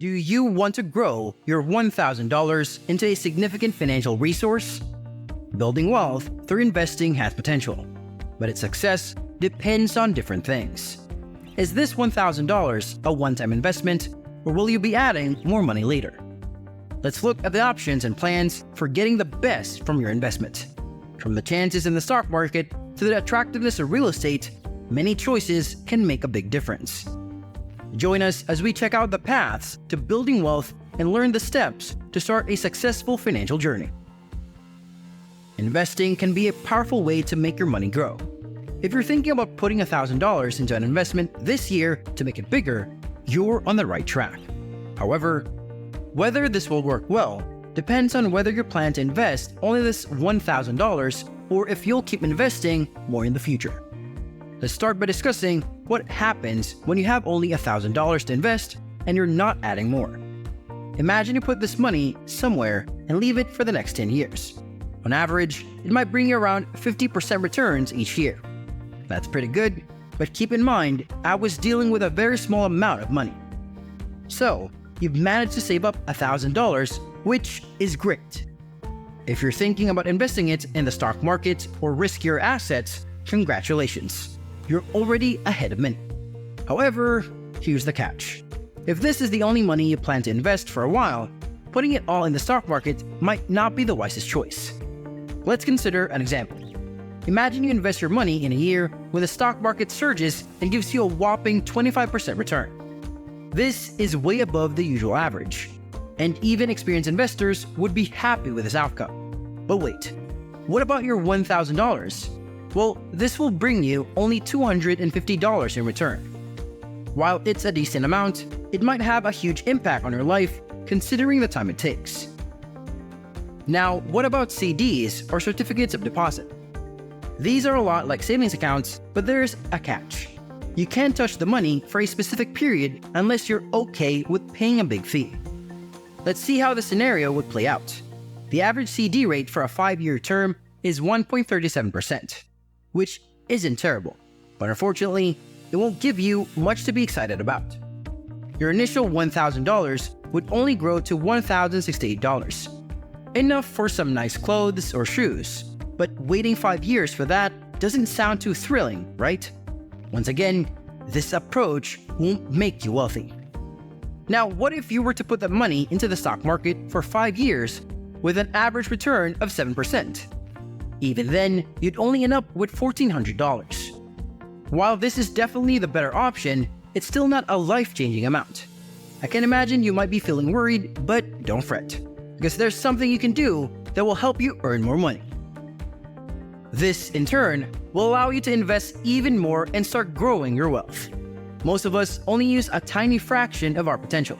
Do you want to grow your $1,000 into a significant financial resource? Building wealth through investing has potential, but its success depends on different things. Is this $1,000 a one-time investment, or will you be adding more money later? Let's look at the options and plans for getting the best from your investment. From the chances in the stock market to the attractiveness of real estate, many choices can make a big difference. Join us as we check out the paths to building wealth and learn the steps to start a successful financial journey. Investing can be a powerful way to make your money grow. If you're thinking about putting $1,000 into an investment this year to make it bigger, you're on the right track. However, whether this will work well depends on whether you plan to invest only this $1,000 or if you'll keep investing more in the future. Let's start by discussing what happens when you have only $1,000 to invest and you're not adding more. Imagine you put this money somewhere and leave it for the next 10 years. On average, it might bring you around 50% returns each year. That's pretty good, but keep in mind, I was dealing with a very small amount of money. So, you've managed to save up $1,000, which is great. If you're thinking about investing it in the stock market or riskier assets, congratulations. You're already ahead of many. However, here's the catch. If this is the only money you plan to invest for a while, putting it all in the stock market might not be the wisest choice. Let's consider an example. Imagine you invest your money in a year when the stock market surges and gives you a whopping 25% return. This is way above the usual average, and even experienced investors would be happy with this outcome. But wait, what about your $1,000? Well, this will bring you only $250 in return. While it's a decent amount, it might have a huge impact on your life considering the time it takes. Now, what about CDs or certificates of deposit? These are a lot like savings accounts, but there's a catch. You can't touch the money for a specific period unless you're okay with paying a big fee. Let's see how the scenario would play out. The average CD rate for a 5-year term is 1.37%. Which isn't terrible, but unfortunately, it won't give you much to be excited about. Your initial $1,000 would only grow to $1,068. Enough for some nice clothes or shoes, but waiting 5 years for that doesn't sound too thrilling, right? Once again, this approach won't make you wealthy. Now, what if you were to put that money into the stock market for 5 years with an average return of 7%? Even then, you'd only end up with $1,400. While this is definitely the better option, it's still not a life-changing amount. I can imagine you might be feeling worried, but don't fret, because there's something you can do that will help you earn more money. This, in turn, will allow you to invest even more and start growing your wealth. Most of us only use a tiny fraction of our potential.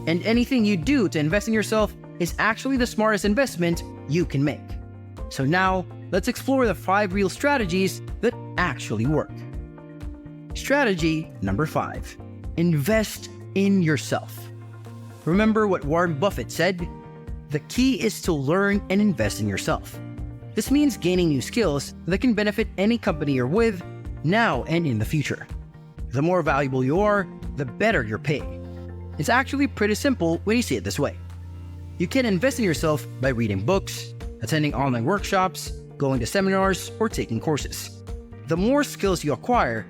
And anything you do to invest in yourself is actually the smartest investment you can make. So now, let's explore the 5 real strategies that actually work. Strategy number 5. Invest in yourself. Remember what Warren Buffett said? The key is to learn and invest in yourself. This means gaining new skills that can benefit any company you're with, now and in the future. The more valuable you are, the better your pay. It's actually pretty simple when you see it this way. You can invest in yourself by reading books, attending online workshops, going to seminars, or taking courses. The more skills you acquire,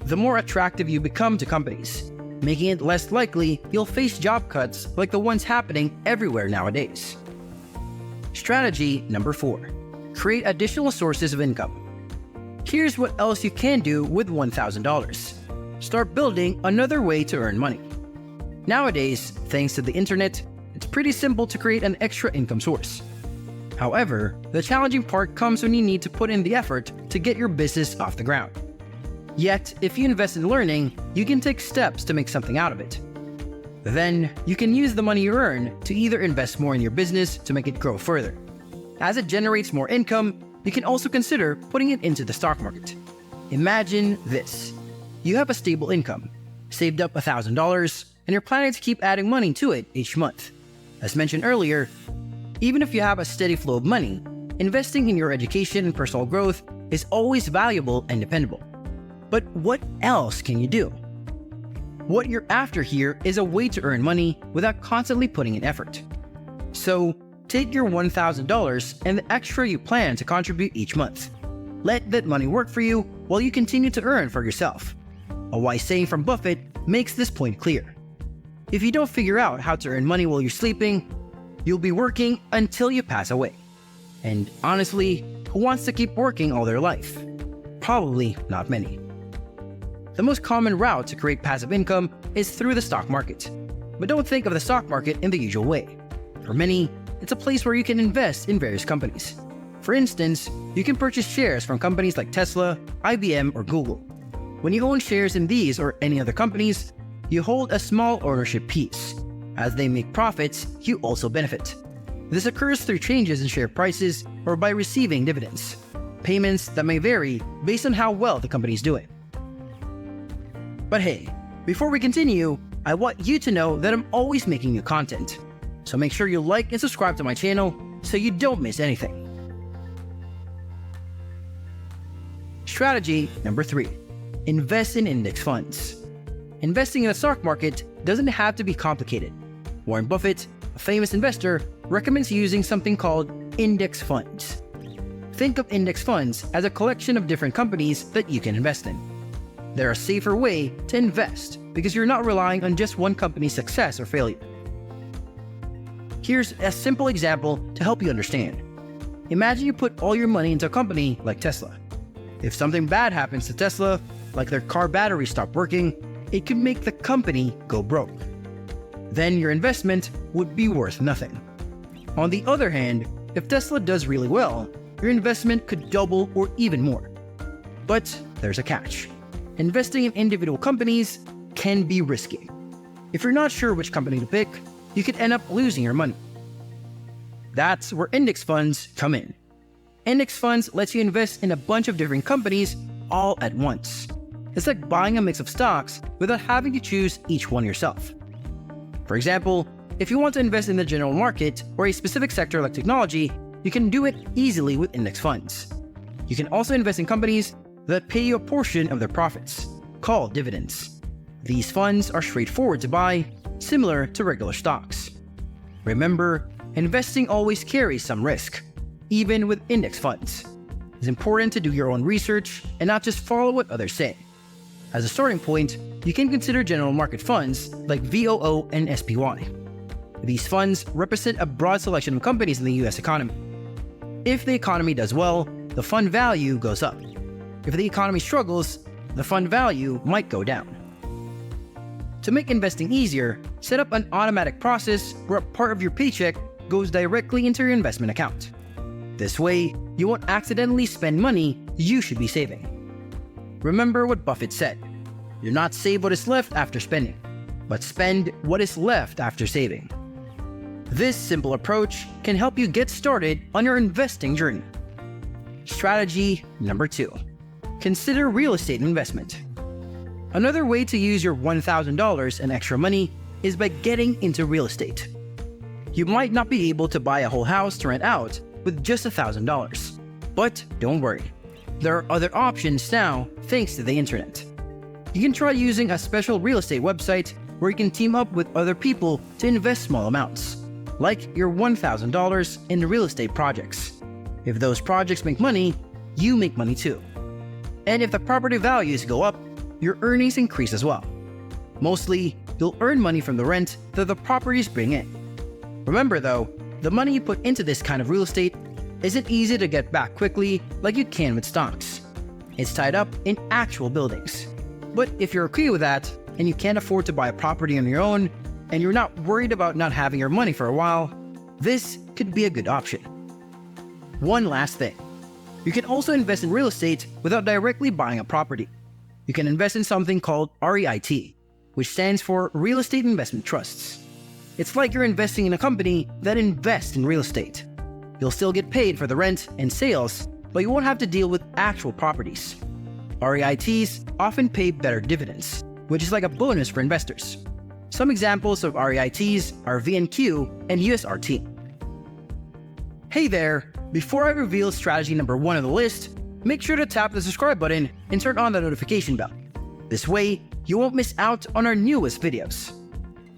the more attractive you become to companies, making it less likely you'll face job cuts like the ones happening everywhere nowadays. Strategy number 4. Create additional sources of income. Here's what else you can do with $1,000. Start building another way to earn money. Nowadays, thanks to the internet, it's pretty simple to create an extra income source. However, the challenging part comes when you need to put in the effort to get your business off the ground. Yet, if you invest in learning, you can take steps to make something out of it. Then, you can use the money you earn to either invest more in your business to make it grow further. As it generates more income, you can also consider putting it into the stock market. Imagine this. You have a stable income, saved up $1,000, and you're planning to keep adding money to it each month. As mentioned earlier, even if you have a steady flow of money, investing in your education and personal growth is always valuable and dependable. But what else can you do? What you're after here is a way to earn money without constantly putting in effort. So, take your $1,000 and the extra you plan to contribute each month. Let that money work for you while you continue to earn for yourself. A wise saying from Buffett makes this point clear. If you don't figure out how to earn money while you're sleeping, you'll be working until you pass away. And honestly, who wants to keep working all their life? Probably not many. The most common route to create passive income is through the stock market. But don't think of the stock market in the usual way. For many, it's a place where you can invest in various companies. For instance, you can purchase shares from companies like Tesla, IBM, or Google. When you own shares in these or any other companies, you hold a small ownership piece. As they make profits, you also benefit. This occurs through changes in share prices or by receiving dividends, payments that may vary based on how well the company is doing. But hey, before we continue, I want you to know that I'm always making new content. So make sure you like and subscribe to my channel so you don't miss anything. Strategy number 3. Invest in index funds. Investing in the stock market doesn't have to be complicated. Warren Buffett, a famous investor, recommends using something called index funds. Think of index funds as a collection of different companies that you can invest in. They're a safer way to invest because you're not relying on just one company's success or failure. Here's a simple example to help you understand. Imagine you put all your money into a company like Tesla. If something bad happens to Tesla, like their car battery stopped working, it could make the company go broke. Then your investment would be worth nothing. On the other hand, if Tesla does really well, your investment could double or even more. But there's a catch. Investing in individual companies can be risky. If you're not sure which company to pick, you could end up losing your money. That's where index funds come in. Index funds lets you invest in a bunch of different companies all at once. It's like buying a mix of stocks without having to choose each one yourself. For example, if you want to invest in the general market or a specific sector like technology, you can do it easily with index funds. You can also invest in companies that pay you a portion of their profits, called dividends. These funds are straightforward to buy, similar to regular stocks. Remember, investing always carries some risk, even with index funds. It's important to do your own research and not just follow what others say. As a starting point, you can consider general market funds like VOO and SPY. These funds represent a broad selection of companies in the US economy. If the economy does well, the fund value goes up. If the economy struggles, the fund value might go down. To make investing easier, set up an automatic process where a part of your paycheck goes directly into your investment account. This way, you won't accidentally spend money you should be saving. Remember what Buffett said, "Do not save what is left after spending, but spend what is left after saving." This simple approach can help you get started on your investing journey. Strategy number 2. Consider real estate investment. Another way to use your $1,000 and extra money is by getting into real estate. You might not be able to buy a whole house to rent out with just $1,000. But don't worry, there are other options now thanks to the internet. You can try using a special real estate website where you can team up with other people to invest small amounts, like your $1,000 in real estate projects. If those projects make money, you make money too. And if the property values go up, your earnings increase as well. Mostly, you'll earn money from the rent that the properties bring in. Remember though, the money you put into this kind of real estate isn't easy to get back quickly like you can with stocks. It's tied up in actual buildings. But if you're okay with that, and you can't afford to buy a property on your own, and you're not worried about not having your money for a while, this could be a good option. One last thing. You can also invest in real estate without directly buying a property. You can invest in something called REIT, which stands for Real Estate Investment Trusts. It's like you're investing in a company that invests in real estate. You'll still get paid for the rent and sales, but you won't have to deal with actual properties. REITs often pay better dividends, which is like a bonus for investors. Some examples of REITs are VNQ and USRT. Hey there! Before I reveal strategy number 1 on the list, make sure to tap the subscribe button and turn on the notification bell. This way, you won't miss out on our newest videos.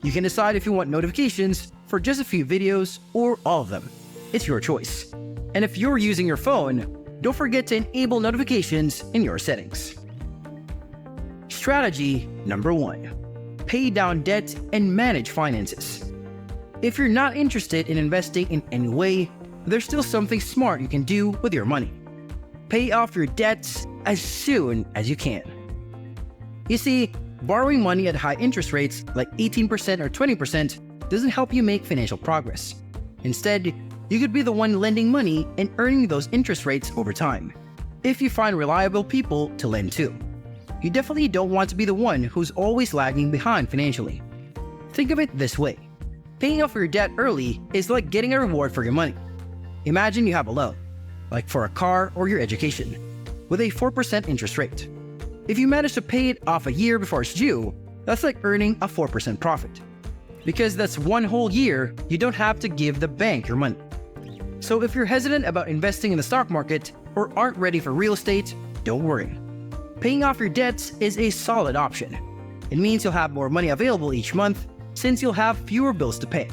You can decide if you want notifications for just a few videos or all of them. It's your choice. And if you're using your phone, don't forget to enable notifications in your settings. Strategy number 1. Pay down debt and manage finances. If you're not interested in investing in any way, there's still something smart you can do with your money. Pay off your debts as soon as you can. You see, borrowing money at high interest rates like 18% or 20% doesn't help you make financial progress. Instead, you could be the one lending money and earning those interest rates over time, if you find reliable people to lend to. You definitely don't want to be the one who's always lagging behind financially. Think of it this way. Paying off your debt early is like getting a reward for your money. Imagine you have a loan, like for a car or your education, with a 4% interest rate. If you manage to pay it off a year before it's due, that's like earning a 4% profit. Because that's one whole year you don't have to give the bank your money. So if you're hesitant about investing in the stock market or aren't ready for real estate, don't worry. Paying off your debts is a solid option. It means you'll have more money available each month since you'll have fewer bills to pay.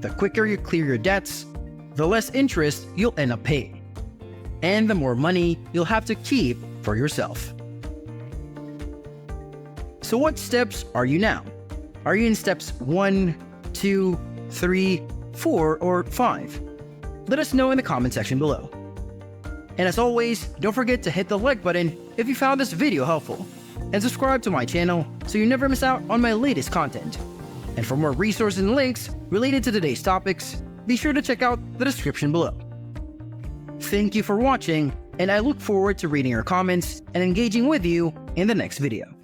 The quicker you clear your debts, the less interest you'll end up paying. And the more money you'll have to keep for yourself. So what steps are you now? Are you in steps 1, 2, 3, 4, or 5? Let us know in the comment section below. And as always, don't forget to hit the like button if you found this video helpful, and subscribe to my channel so you never miss out on my latest content. And for more resources and links related to today's topics, be sure to check out the description below. Thank you for watching, and I look forward to reading your comments and engaging with you in the next video.